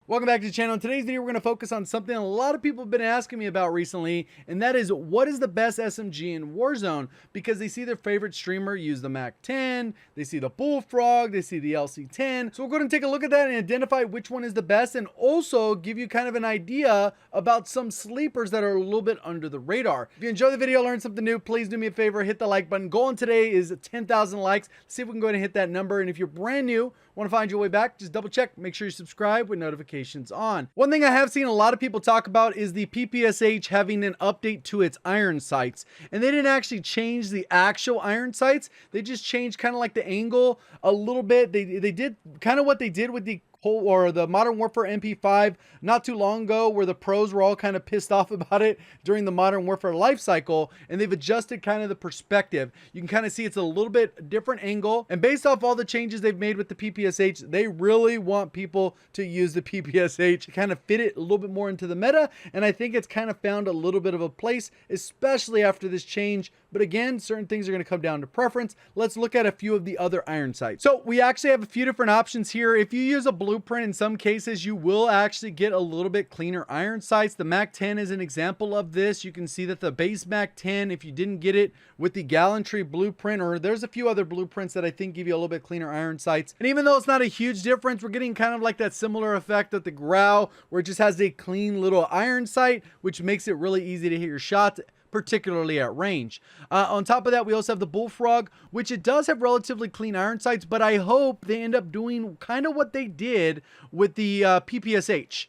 Welcome back to the channel. In today's video, we're going to focus on something a lot of people have been asking me about recently, and that is what is the best SMG in Warzone, because they see their favorite streamer use the MAC-10, they see the Bullfrog, they see the LC-10. So we're going to take a look at that and identify which one is the best, and also give you kind of an idea about some sleepers that are a little bit under the radar. If you enjoy the video, learn something new, please do me a favor, hit the like button. Goal on today is 10,000 likes. Let's see if we can go ahead and hit that number. And if you're brand new, want to find your way back, just double check, make sure you subscribe with notifications on. One thing I have seen a lot of people talk about is the PPSH having an update to its iron sights, and they didn't actually change the actual iron sights, they just changed kind of like the angle a little bit. They did kind of what they did with the Modern Warfare MP5 not too long ago, where the pros were all kind of pissed off about it during the Modern Warfare life cycle, and they've adjusted kind of the perspective. You can kind of see it's a little bit different angle, and based off all the changes they've made with the PPSH, they really want people to use the PPSH to kind of fit it a little bit more into the meta, and I think it's kind of found a little bit of a place, especially after this change. But again, certain things are going to come down to preference. Let's look at a few of the other iron sights. So we actually have a few different options here. If you use a blueprint, in some cases you will actually get a little bit cleaner iron sights. The MAC-10 is an example of this. You can see that the base MAC-10, if you didn't get it with the Gallantry blueprint, or there's a few other blueprints that I think give you a little bit cleaner iron sights. And even though it's not a huge difference, we're getting kind of like that similar effect of the Grau, where it just has a clean little iron sight, which makes it really easy to hit your shots, particularly at range. On top of that, we also have the Bullfrog, which it does have relatively clean iron sights, but I hope they end up doing kind of what they did with the PPSH,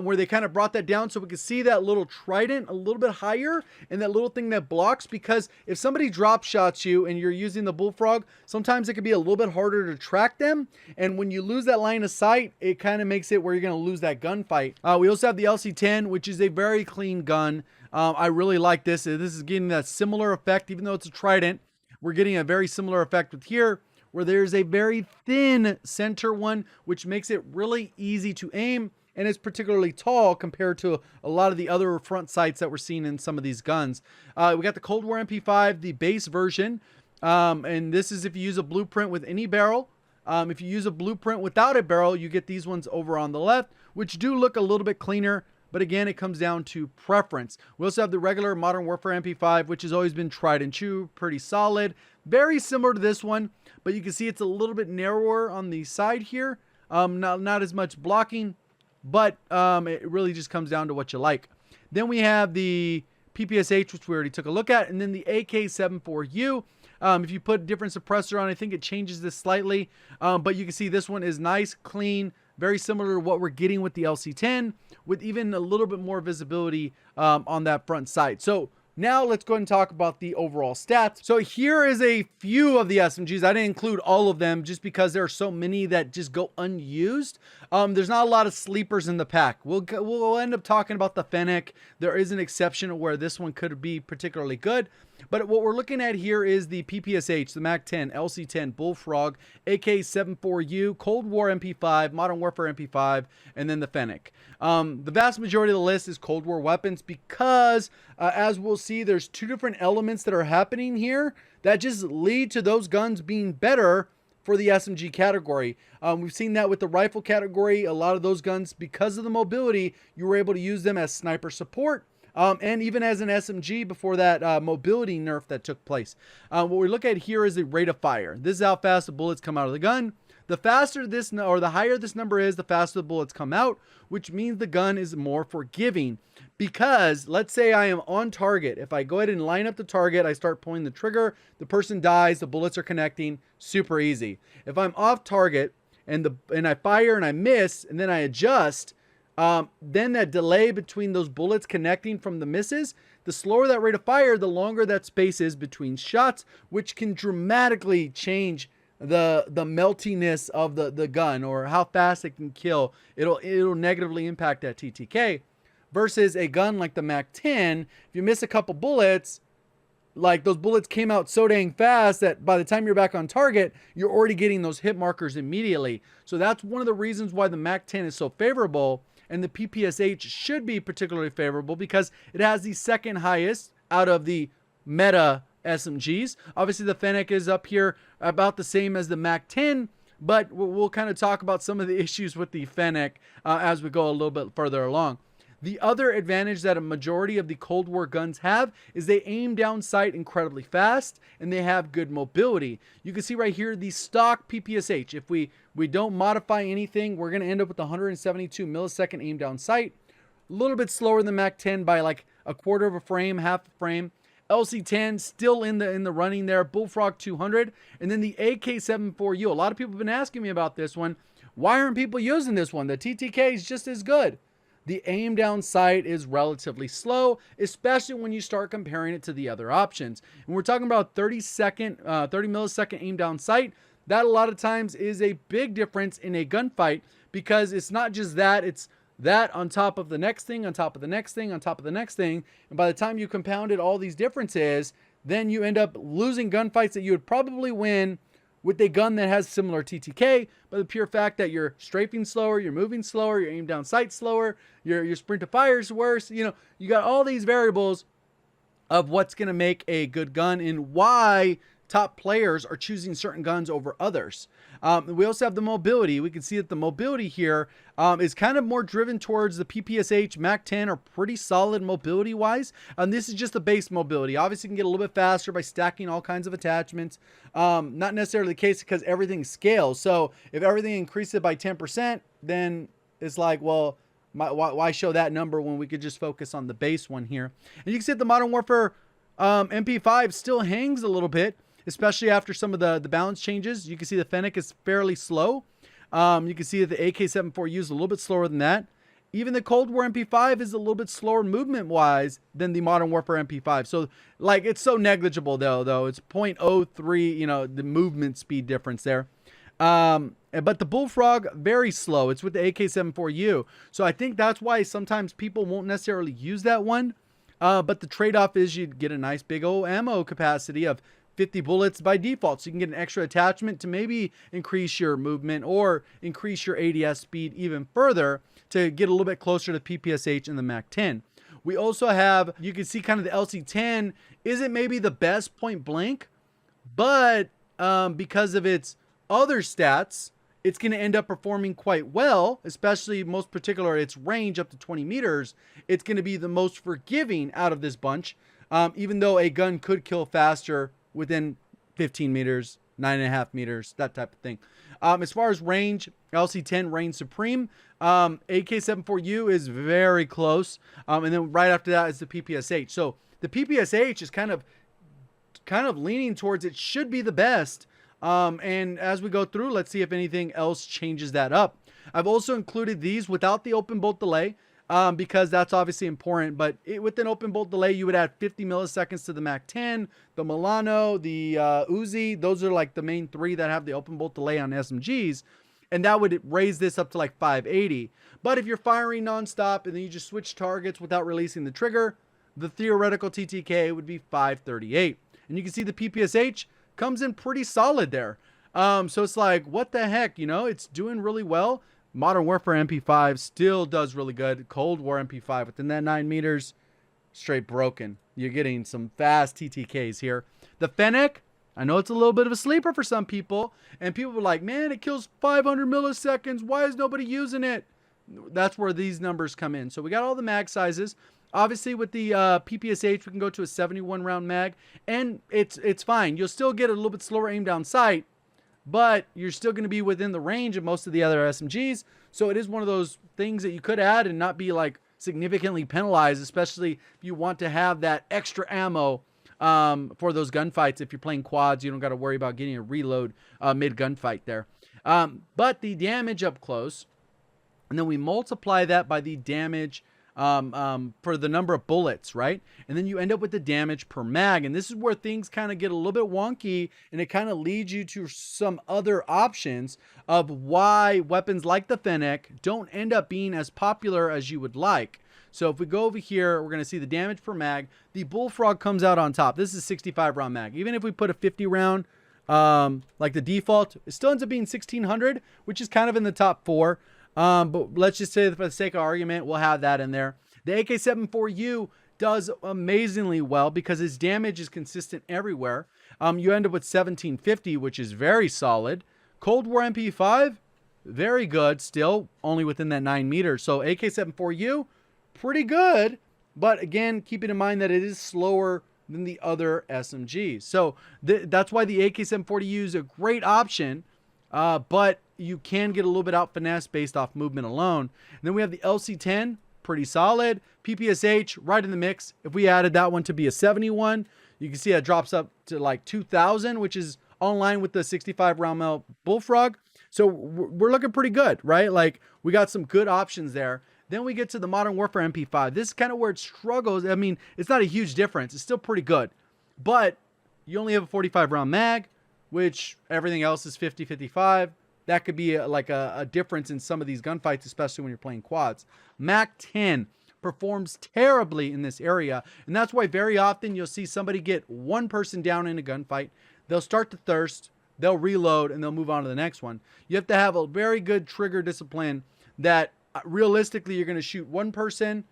where they kind of brought that down so we can see that little trident a little bit higher and that little thing that blocks, because if somebody drop shots you and you're using the Bullfrog, sometimes it can be a little bit harder to track them, and when you lose that line of sight, it kind of makes it where you're going to lose that gunfight. We also have the LC-10, which is a very clean gun. I really like this. This is getting that similar effect, even though it's a trident. We're getting a very similar effect with here, where there's a very thin center one, which makes it really easy to aim, and it's particularly tall compared to a lot of the other front sights that we're seeing in some of these guns. We got the Cold War MP5, the base version, and this is if you use a blueprint with any barrel. If you use a blueprint without a barrel, you get these ones over on the left, which do look a little bit cleaner. But again, it comes down to preference. We also have the regular Modern Warfare MP5, which has always been tried and true, pretty solid. Very similar to this one, but you can see it's a little bit narrower on the side here. Not as much blocking, but it really just comes down to what you like. Then we have the PPSH, which we already took a look at, and then the AK-74U. If you put different suppressor on, I think it changes this slightly, but you can see this one is nice, clean, very similar to what we're getting with the LC-10, with even a little bit more visibility on that front sight. So now let's go ahead and talk about the overall stats. So here is a few of the SMGs. I didn't include all of them just because there are so many that just go unused. There's not a lot of sleepers in the pack. We'll end up talking about the Fennec. There is an exception where this one could be particularly good. But what we're looking at here is the PPSH, the MAC-10, LC-10, Bullfrog, AK-74U, Cold War MP5, Modern Warfare MP5, and then the Fennec. The vast majority of the list is Cold War weapons because, as we'll see, there's two different elements that are happening here that just lead to those guns being better for the SMG category. We've seen that with the rifle category. A lot of those guns, because of the mobility, you were able to use them as sniper support. And even as an SMG before that mobility nerf that took place. What we look at here is the rate of fire. This is how fast the bullets come out of the gun. The faster this, or the higher this number is, the faster the bullets come out, which means the gun is more forgiving. Because let's say I am on target. If I go ahead and line up the target, I start pulling the trigger, the person dies, the bullets are connecting, super easy. If I'm off target and I fire and I miss and then I adjust, then that delay between those bullets connecting from the misses, the slower that rate of fire, the longer that space is between shots, which can dramatically change the meltiness of the gun, or how fast it can kill. It'll negatively impact that TTK. Versus a gun like the MAC-10, if you miss a couple bullets, like those bullets came out so dang fast that by the time you're back on target, you're already getting those hit markers immediately. So that's one of the reasons why the MAC-10 is so favorable. And the PPSH should be particularly favorable because it has the second highest out of the meta SMGs. Obviously, the Fennec is up here about the same as the MAC-10, but we'll kind of talk about some of the issues with the Fennec as we go a little bit further along. The other advantage that a majority of the Cold War guns have is they aim down sight incredibly fast and they have good mobility. You can see right here the stock PPSH. If we don't modify anything, we're going to end up with 172 millisecond aim down sight. A little bit slower than Mac 10 by like a quarter of a frame, half a frame. LC10 still in the running there. Bullfrog 200, and then the AK-74U. A lot of people have been asking me about this one. Why aren't people using this one? The TTK is just as good. The aim down sight is relatively slow, especially when you start comparing it to the other options. And we're talking about 30 millisecond aim down sight. That a lot of times is a big difference in a gunfight, because it's not just that, it's that on top of the next thing, on top of the next thing, on top of the next thing. And by the time you compounded all these differences, then you end up losing gunfights that you would probably win with a gun that has similar TTK, but the pure fact that you're strafing slower, you're moving slower, your aim down sight slower, your sprint to fire is worse. You know, you got all these variables of what's going to make a good gun and why top players are choosing certain guns over others. We also have the mobility. We can see that the mobility here is kind of more driven towards the PPSH. Mac 10 are pretty solid mobility wise. And this is just the base mobility. Obviously, you can get a little bit faster by stacking all kinds of attachments. Not necessarily the case because everything scales. So if everything increases by 10%, then it's like, well, why show that number when we could just focus on the base one here? And you can see that the Modern Warfare MP5 still hangs a little bit, especially after some of the balance changes. You can see the Fennec is fairly slow. You can see that the AK-74U is a little bit slower than that. Even the Cold War MP5 is a little bit slower movement-wise than the Modern Warfare MP5. So, like, it's so negligible, though. It's 0.03, you know, the movement speed difference there. But the Bullfrog, very slow. It's with the AK-74U. So I think that's why sometimes people won't necessarily use that one. But the trade-off is you get a nice big old ammo capacity of 50 bullets by default, so you can get an extra attachment to maybe increase your movement or increase your ADS speed even further to get a little bit closer to PPSH in the Mac 10. We also have, you can see kind of the LC10 isn't maybe the best point blank, but because of its other stats, it's going to end up performing quite well, especially most particular its range up to 20 meters. It's going to be the most forgiving out of this bunch, even though a gun could kill faster within 15 meters, 9.5 meters, that type of thing. As far as range, LC10 reigns supreme. AK-74U is very close. And then right after that is the PPSH. So the PPSH is kind of leaning towards it should be the best. And as we go through, let's see if anything else changes that up. I've also included these without the open bolt delay. Because that's obviously important, but with an open bolt delay, you would add 50 milliseconds to the Mac 10, the Milano, the Uzi. Those are like the main three that have the open bolt delay on SMGs, and that would raise this up to like 580. But if you're firing nonstop and then you just switch targets without releasing the trigger, the theoretical TTK would be 538. And you can see the PPSH comes in pretty solid there. So it's like, what the heck, you know, it's doing really well. Modern Warfare MP5 still does really good. Cold War MP5 within that 9 meters, straight broken. You're getting some fast TTKs here. The Fennec, I know it's a little bit of a sleeper for some people, and people are like, man, it kills 500 milliseconds. Why is nobody using it? That's where these numbers come in. So we got all the mag sizes. Obviously, with the PPSH, we can go to a 71 round mag, and it's fine. You'll still get a little bit slower aim down sight, but you're still going to be within the range of most of the other SMGs. So it is one of those things that you could add and not be like significantly penalized, especially if you want to have that extra ammo for those gunfights. If you're playing quads, you don't got to worry about getting a reload mid gunfight there. But the damage up close, and then we multiply that by the damage for the number of bullets, right? And then you end up with the damage per mag. And this is where things kind of get a little bit wonky, and it kind of leads you to some other options of why weapons like the Fennec don't end up being as popular as you would like. So if we go over here, we're going to see the damage per mag. The Bullfrog comes out on top. This is 65 round mag. Even if we put a 50 round, like the default, it still ends up being 1600, which is kind of in the top 4. But let's just say that for the sake of argument, we'll have that in there. The AK-74U does amazingly well because its damage is consistent everywhere. You end up with 1750, which is very solid. Cold War MP5, very good, still only within that 9 meters. So AK-74U, pretty good, but again, keeping in mind that it is slower than the other SMGs. So that's why the AK-740U is a great option, but you can get a little bit out finesse based off movement alone. And then we have the LC-10, pretty solid. PPSH, right in the mix. If we added that one to be a 71, you can see it drops up to like 2,000, which is online with the 65 round mil Bullfrog. So we're looking pretty good, right? Like we got some good options there. Then we get to the Modern Warfare MP5. This is kind of where it struggles. I mean, it's not a huge difference. It's still pretty good, but you only have a 45 round mag, which everything else is 50-55. That could be like a difference in some of these gunfights, especially when you're playing quads. Mac 10 performs terribly in this area, and that's why very often you'll see somebody get one person down in a gunfight. They'll start to thirst, they'll reload, and they'll move on to the next one. You have to have a very good trigger discipline that realistically you're going to shoot one person,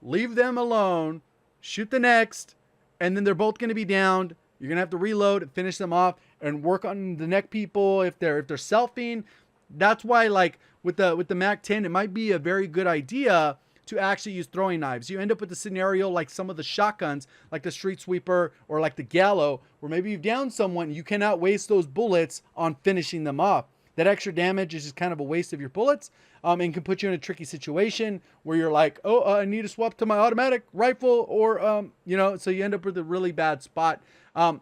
leave them alone, shoot the next, and then they're both going to be downed. You're going to have to reload and finish them off and work on the neck people if they're selfing. That's why, like with the Mac 10, it might be a very good idea to actually use throwing knives. You end up with the scenario like some of the shotguns, like the Street Sweeper or like the Gallo, where maybe you've downed someone, you cannot waste those bullets on finishing them off. That extra damage is just kind of a waste of your bullets, and can put you in a tricky situation where you're like, oh, I need to swap to my automatic rifle, or you know, so you end up with a really bad spot.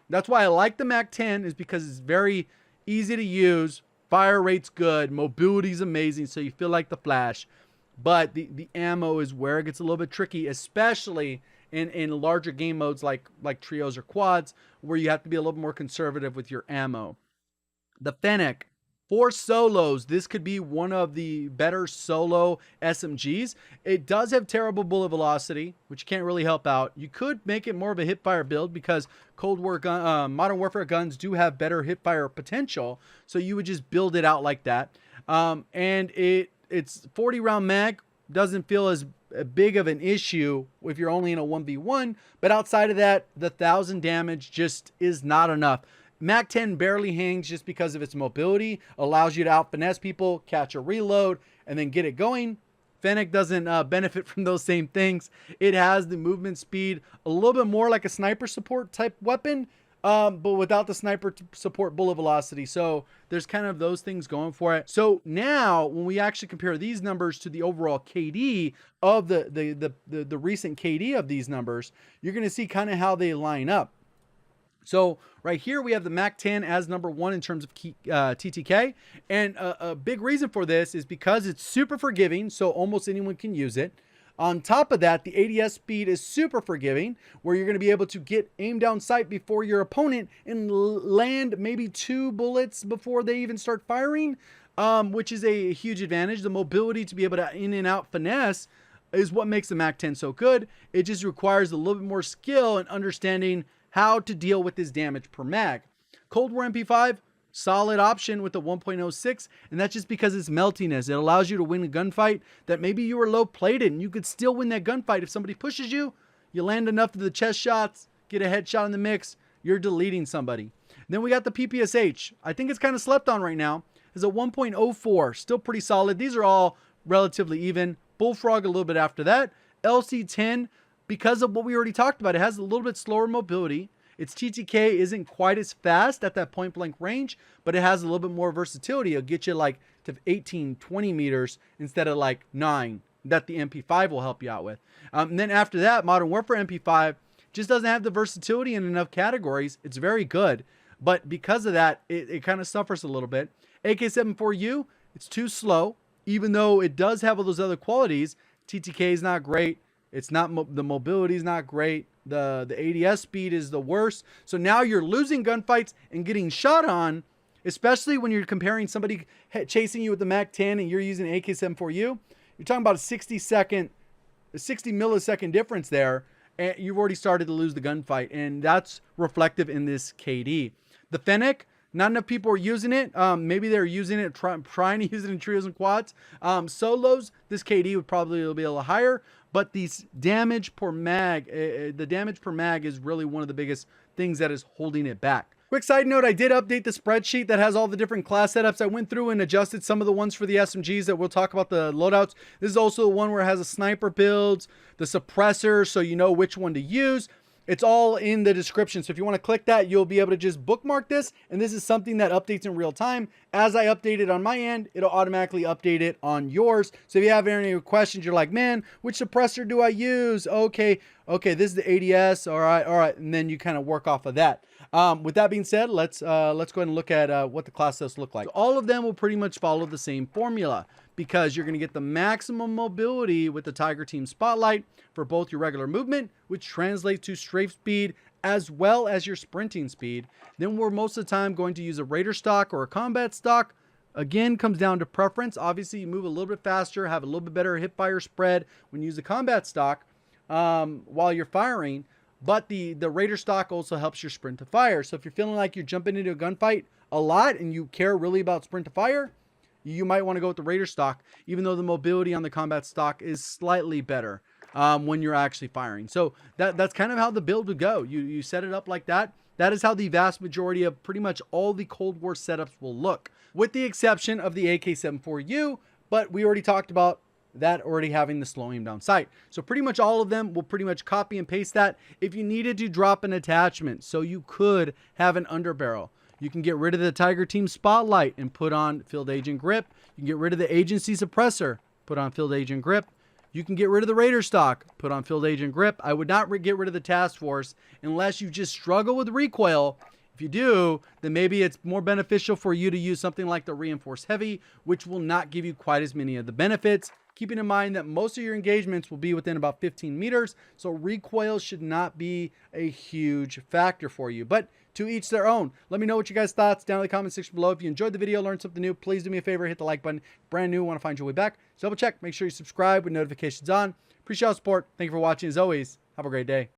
That's why I like the Mac 10, is because it's very easy to use, fire rate's good, mobility's amazing, so you feel like the Flash. But the ammo is where it gets a little bit tricky, especially in larger game modes like trios or quads, where you have to be a little more conservative with your ammo. The Fennec, for solos, this could be one of the better solo SMGs. It does have terrible bullet velocity, which can't really help out. You could make it more of a hipfire build because Modern Warfare guns do have better hipfire potential, so you would just build it out like that. And it's 40 round mag, doesn't feel as big of an issue if you're only in a 1v1, but outside of that, the 1,000 damage just is not enough. Mac 10 barely hangs just because of its mobility, allows you to out finesse people, catch a reload, and then get it going. Fennec doesn't benefit from those same things. It has the movement speed, a little bit more like a sniper support type weapon, but without the sniper support bullet velocity. So there's kind of those things going for it. So now when we actually compare these numbers to the overall KD of the recent KD of these numbers, you're going to see kind of how they line up. So right here we have the Mac 10 as number 1 in terms of TTK, and a big reason for this is because it's super forgiving, so almost anyone can use it. On top of that, the ADS speed is super forgiving, where you're going to be able to get aim down sight before your opponent and land maybe 2 bullets before they even start firing, which is a huge advantage. The mobility to be able to in and out finesse is what makes the Mac 10 so good. It just requires a little bit more skill and understanding how to deal with this damage per mag. Cold War MP5, solid option with the 1.06, and that's just because it's meltiness. It allows you to win a gunfight that maybe you were low plated and you could still win that gunfight. If somebody pushes you, you land enough of the chest shots, get a headshot in the mix, you're deleting somebody. Then we got the PPSH. I think it's kind of slept on right now. It's a 1.04, still pretty solid. These are all relatively even. Bullfrog a little bit after that. LC-10, because of what we already talked about, it has a little bit slower mobility. Its TTK isn't quite as fast at that point blank range, but it has a little bit more versatility. It'll get you like to 18, 20 meters instead of like 9 that the MP5 will help you out with. And then after that, Modern Warfare MP5 just doesn't have the versatility in enough categories. It's very good, but because of that, it kind of suffers a little bit. AK-74U, it's too slow, even though it does have all those other qualities. TTK is not great. It's not the mobility is not great. The ADS speed is the worst. So now you're losing gunfights and getting shot on, especially when you're comparing somebody chasing you with the Mac 10 and you're using AK-74U. You're talking about a 60 millisecond difference there, and you've already started to lose the gunfight, and that's reflective in this KD. The Fennec, not enough people are using it. Maybe they're using it, trying to use it in trios and quads. Solos, this KD would probably be a little higher, but these damage per mag, the damage per mag is really one of the biggest things that is holding it back. Quick side note, I did update the spreadsheet that has all the different class setups. I went through and adjusted some of the ones for the SMGs that we'll talk about, the loadouts. This is also the one where it has a sniper builds, the suppressor, so you know which one to use. It's all in the description. So if you want to click that, you'll be able to just bookmark this. And this is something that updates in real time. As I update it on my end, it'll automatically update it on yours. So if you have any questions, you're like, man, which suppressor do I use? Okay, this is the ADS. All right. And then you kind of work off of that. With that being said, let's go ahead and look at what the class tests look like. So all of them will pretty much follow the same formula, because you're going to get the maximum mobility with the Tiger Team Spotlight for both your regular movement, which translates to strafe speed, as well as your sprinting speed. Then we're most of the time going to use a Raider stock or a combat stock. Again, comes down to preference. Obviously, you move a little bit faster, have a little bit better hip fire spread when you use a combat stock while you're firing. But the Raider stock also helps your sprint to fire. So if you're feeling like you're jumping into a gunfight a lot and you care really about sprint to fire, you might want to go with the Raider stock, even though the mobility on the combat stock is slightly better when you're actually firing. So that's kind of how the build would go. You set it up like that. That is how the vast majority of pretty much all the Cold War setups will look, with the exception of the AK-74U, but we already talked about that already having the slow aim down sight. So pretty much all of them will pretty much copy and paste that. If you needed to drop an attachment, so you could have an underbarrel, you can get rid of the Tiger Team Spotlight and put on Field Agent Grip. You can get rid of the Agency Suppressor, put on Field Agent Grip. You can get rid of the Raider stock, put on Field Agent Grip. I would not get rid of the Task Force unless you just struggle with recoil. If you do, then maybe it's more beneficial for you to use something like the Reinforced Heavy, which will not give you quite as many of the benefits. Keeping in mind that most of your engagements will be within about 15 meters, so recoil should not be a huge factor for you. But to each their own. Let me know what you guys' thoughts down in the comment section below. If you enjoyed the video, learned something new, please do me a favor, hit the like button. Brand new, want to find your way back, so double check, make sure you subscribe with notifications on. Appreciate all the support. Thank you for watching. As always, have a great day.